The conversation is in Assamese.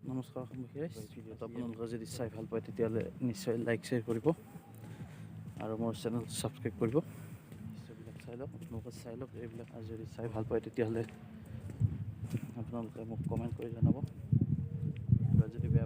নমস্কাৰ সম্মুখীন ভিডিঅ'টো আপোনালোকে যদি চাই ভাল পায় তেতিয়াহ'লে নিশ্চয় লাইক শ্বেয়াৰ কৰিব আৰু মোৰ চেনেল ছাবস্ক্ৰাইব কৰিব। দৃশ্যবিলাক চাই লওক, আপোনালোকে চাই লওক এইবিলাক, আৰু যদি চাই ভাল পায় তেতিয়াহ'লে আপোনালোকে মোক কমেণ্ট কৰি জনাব, আৰু যদি বেয়া